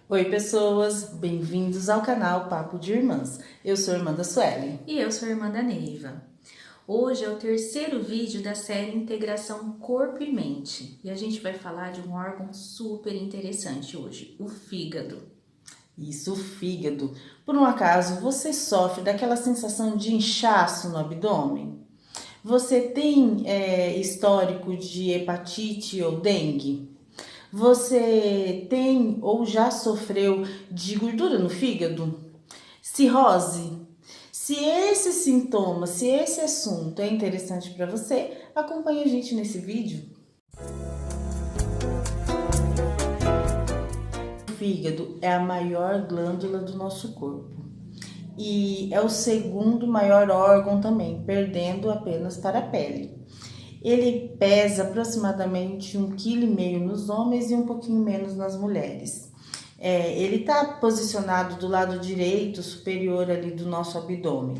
Oi pessoas, bem-vindos ao canal Papo de Irmãs. Eu sou a irmã da Suelen. E eu sou a irmã da Neiva. Hoje é o terceiro vídeo da série Integração Corpo e Mente. E a gente vai falar de um órgão super interessante hoje, o fígado. Isso, o fígado. Por um acaso, você sofre daquela sensação de inchaço no abdômen? Você tem histórico de hepatite ou dengue? Você tem ou já sofreu de gordura no fígado? Cirrose? Se esse sintoma, se esse assunto é interessante para você, acompanhe a gente nesse vídeo. O fígado é a maior glândula do nosso corpo e é o segundo maior órgão também, perdendo apenas para a pele. Ele pesa aproximadamente 1,5 kg nos homens e um pouquinho menos nas mulheres. Ele está posicionado do lado direito, superior ali do nosso abdômen.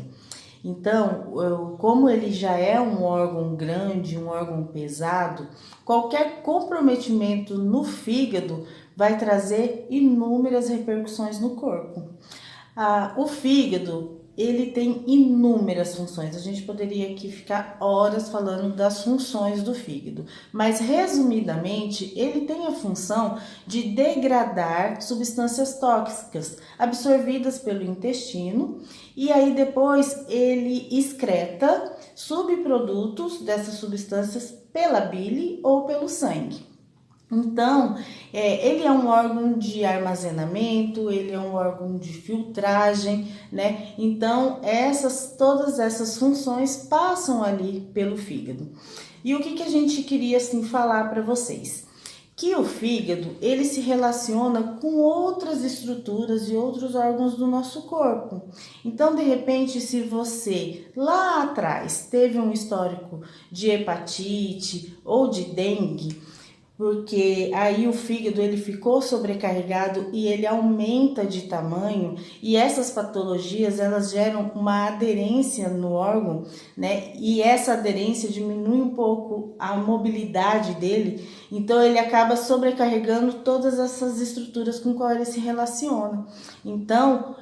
Então, como ele já é um órgão grande, um órgão pesado, qualquer comprometimento no fígado vai trazer inúmeras repercussões no corpo. O fígado, ele tem inúmeras funções. A gente poderia aqui ficar horas falando das funções do fígado, mas resumidamente, ele tem a função de degradar substâncias tóxicas absorvidas pelo intestino e aí depois ele excreta subprodutos dessas substâncias pela bile ou pelo sangue. Então, ele é um órgão de armazenamento, ele é um órgão de filtragem, né? Então, todas essas funções passam ali pelo fígado. E o que a gente queria assim falar para vocês? Que o fígado, ele se relaciona com outras estruturas e outros órgãos do nosso corpo. Então, de repente, se você lá atrás teve um histórico de hepatite ou de dengue, porque aí o fígado ele ficou sobrecarregado e ele aumenta de tamanho, e essas patologias elas geram uma aderência no órgão, né? E essa aderência diminui um pouco a mobilidade dele, então ele acaba sobrecarregando todas essas estruturas com quais ele se relaciona. Então,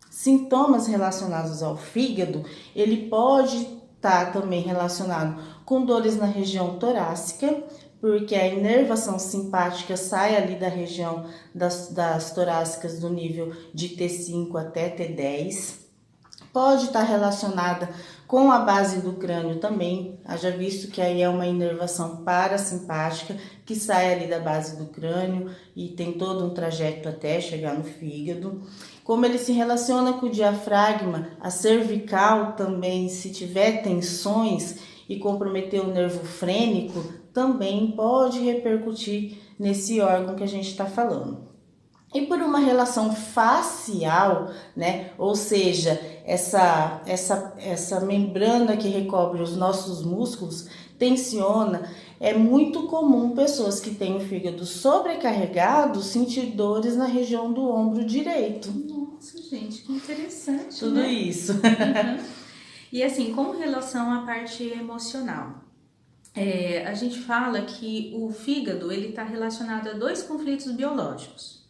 sintomas relacionados ao fígado, ele pode estar também relacionado com dores na região torácica, porque a inervação simpática sai ali da região das torácicas do nível de T5 até T10. Pode estar relacionada com a base do crânio também, haja visto que aí é uma inervação parasimpática que sai ali da base do crânio e tem todo um trajeto até chegar no fígado. Como ele se relaciona com o diafragma, a cervical também, se tiver tensões e comprometer o nervo frênico, também pode repercutir nesse órgão que a gente está falando. E por uma relação facial, né? Ou seja, essa membrana que recobre os nossos músculos tensiona, é muito comum pessoas que têm o fígado sobrecarregado sentir dores na região do ombro direito. Nossa, gente, que interessante, Tudo né? isso. E assim, com relação à parte emocional, a gente fala que o fígado ele está relacionado a dois conflitos biológicos.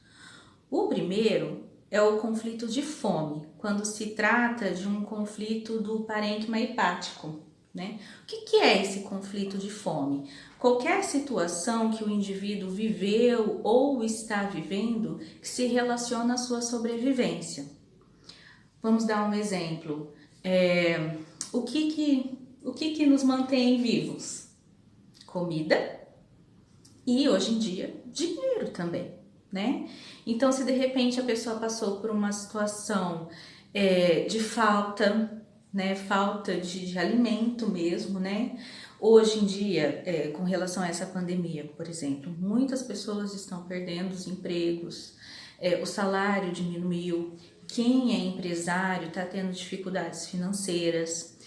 O primeiro é o conflito de fome, quando se trata de um conflito do parênquima hepático, né? O que é esse conflito de fome? Qualquer situação que o indivíduo viveu ou está vivendo que se relaciona à sua sobrevivência. Vamos dar um exemplo. O que nos mantém vivos? Comida e, hoje em dia, dinheiro também, né? Então, se de repente a pessoa passou por uma situação de falta, né? Falta de alimento mesmo, né? Hoje em dia, com relação a essa pandemia, por exemplo, muitas pessoas estão perdendo os empregos, o salário diminuiu, quem é empresário está tendo dificuldades financeiras,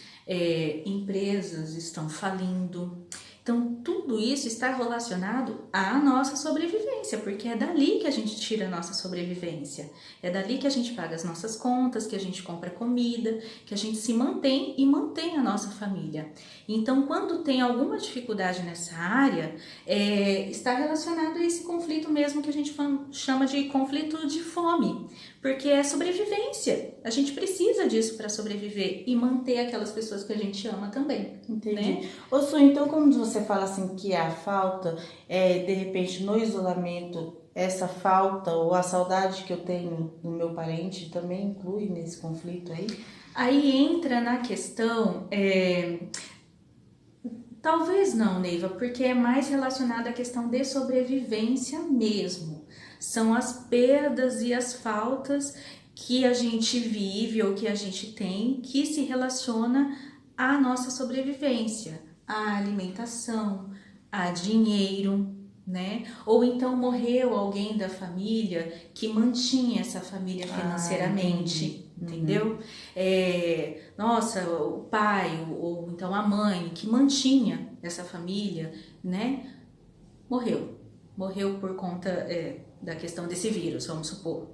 empresas estão falindo. Então, tudo isso está relacionado à nossa sobrevivência, porque é dali que a gente tira a nossa sobrevivência. É dali que a gente paga as nossas contas, que a gente compra comida, que a gente se mantém e mantém a nossa família. Então, quando tem alguma dificuldade nessa área, está relacionado a esse conflito mesmo que a gente chama de conflito de fome, porque é sobrevivência. A gente precisa disso para sobreviver e manter aquelas pessoas que a gente ama também. Entendi. Né? Ô, Su, então quando você fala assim que a falta, de repente no isolamento, essa falta ou a saudade que eu tenho do meu parente também inclui nesse conflito aí? Aí entra na questão, talvez não, Neiva, porque é mais relacionada à questão de sobrevivência mesmo. São as perdas e as faltas que a gente vive ou que a gente tem que se relaciona à nossa sobrevivência, à alimentação, a dinheiro, né? Ou então morreu alguém da família que mantinha essa família financeiramente, entendeu? Nossa, o pai ou então a mãe que mantinha essa família, né? Morreu por conta da questão desse vírus, vamos supor,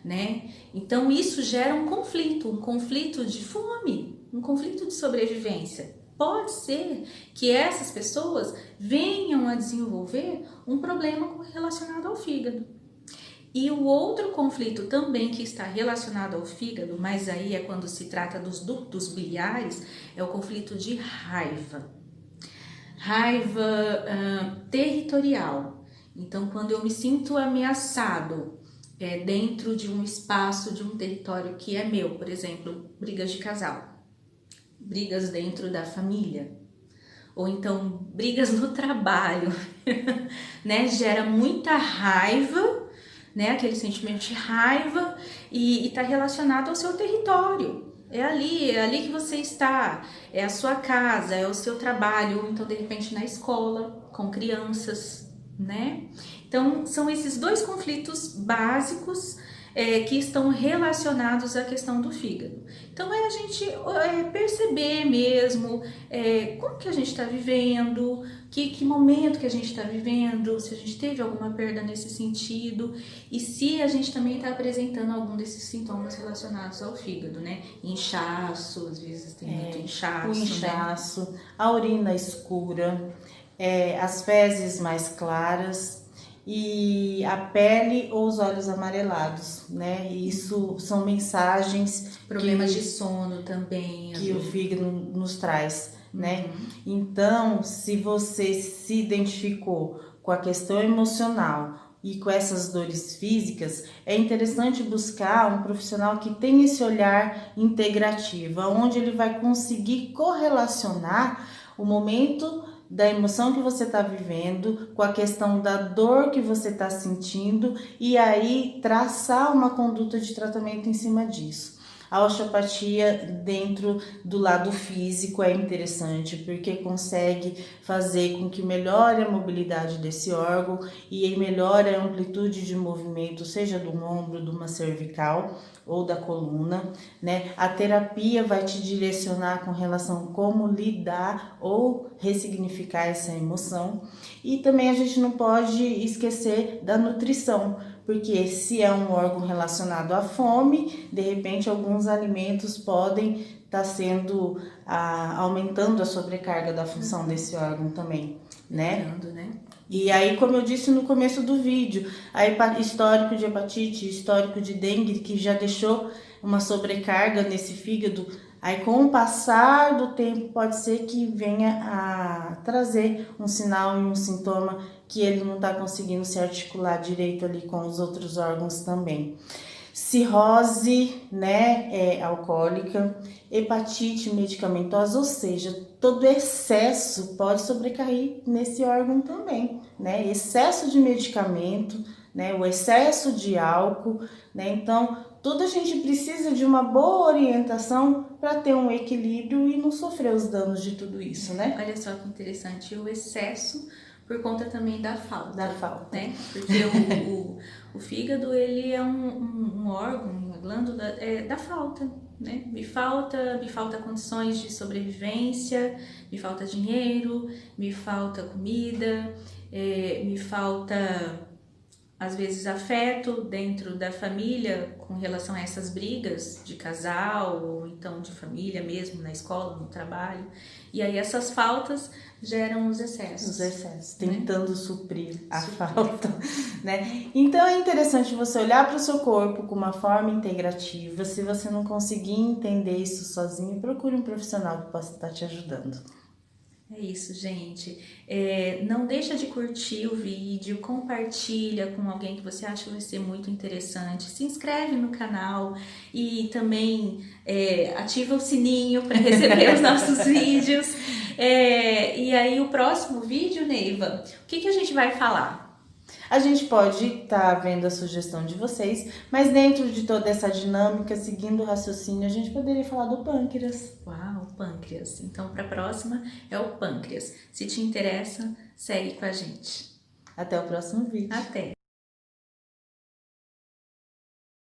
né? Então isso gera um conflito de fome, um conflito de sobrevivência. Pode ser que essas pessoas venham a desenvolver um problema relacionado ao fígado. E o outro conflito também que está relacionado ao fígado, mas aí é quando se trata dos ductos biliares, é o conflito de raiva. Raiva territorial. Então, quando eu me sinto ameaçado dentro de um espaço, de um território que é meu, por exemplo, brigas de casal, brigas dentro da família, ou então brigas no trabalho, né? Gera muita raiva, né? Aquele sentimento de raiva e está relacionado ao seu território. É ali que você está, é a sua casa, é o seu trabalho, ou então de repente na escola, com crianças, né? Então são esses dois conflitos básicos que estão relacionados à questão do fígado. Então é a gente perceber mesmo como que a gente está vivendo, que momento que a gente está vivendo, se a gente teve alguma perda nesse sentido e se a gente também está apresentando algum desses sintomas relacionados ao fígado, né? Inchaço, às vezes tem muito inchaço. O inchaço, né? A urina escura, as fezes mais claras e a pele ou os olhos amarelados, né? Isso são mensagens, problemas de sono também que o fígado nos traz, né? Então, se você se identificou com a questão emocional e com essas dores físicas, é interessante buscar um profissional que tenha esse olhar integrativo, onde ele vai conseguir correlacionar o momento da emoção que você está vivendo com a questão da dor que você está sentindo e aí traçar uma conduta de tratamento em cima disso. A osteopatia dentro do lado físico é interessante porque consegue fazer com que melhore a mobilidade desse órgão e melhore a amplitude de movimento, seja do ombro, de uma cervical ou da coluna, né? A terapia vai te direcionar com relação a como lidar ou ressignificar essa emoção. E também a gente não pode esquecer da nutrição, porque se é um órgão relacionado à fome, de repente alguns alimentos podem estar sendo aumentando a sobrecarga da função desse órgão também, né? E aí, como eu disse no começo do vídeo, histórico de hepatite, histórico de dengue, que já deixou uma sobrecarga nesse fígado, aí com o passar do tempo pode ser que venha a trazer um sinal e um sintoma que ele não está conseguindo se articular direito ali com os outros órgãos também. Cirrose, né, alcoólica, hepatite medicamentosa, ou seja, todo excesso pode sobrecair nesse órgão também, né? Excesso de medicamento, né, o excesso de álcool, né? Então, tudo a gente precisa de uma boa orientação para ter um equilíbrio e não sofrer os danos de tudo isso, né? Olha só que interessante, o excesso por conta também da falta. Né? Porque o fígado, ele é um órgão, uma glândula da falta. né? Me falta condições de sobrevivência, me falta dinheiro, me falta comida, me falta às vezes afeto dentro da família com relação a essas brigas de casal ou então de família mesmo, na escola, no trabalho. E aí essas faltas geram os excessos. Os excessos, tentando suprir a falta, né? Então é interessante você olhar para o seu corpo com uma forma integrativa. Se você não conseguir entender isso sozinho, procure um profissional que possa estar te ajudando. É isso, gente. Não deixa de curtir o vídeo, compartilha com alguém que você acha que vai ser muito interessante. Se inscreve no canal e também ativa o sininho para receber os nossos vídeos. E aí o próximo vídeo, Neiva, o que a gente vai falar? A gente pode estar vendo a sugestão de vocês, mas dentro de toda essa dinâmica, seguindo o raciocínio, a gente poderia falar do pâncreas. Uau, pâncreas. Então, para a próxima é o pâncreas. Se te interessa, segue com a gente. Até o próximo vídeo. Até!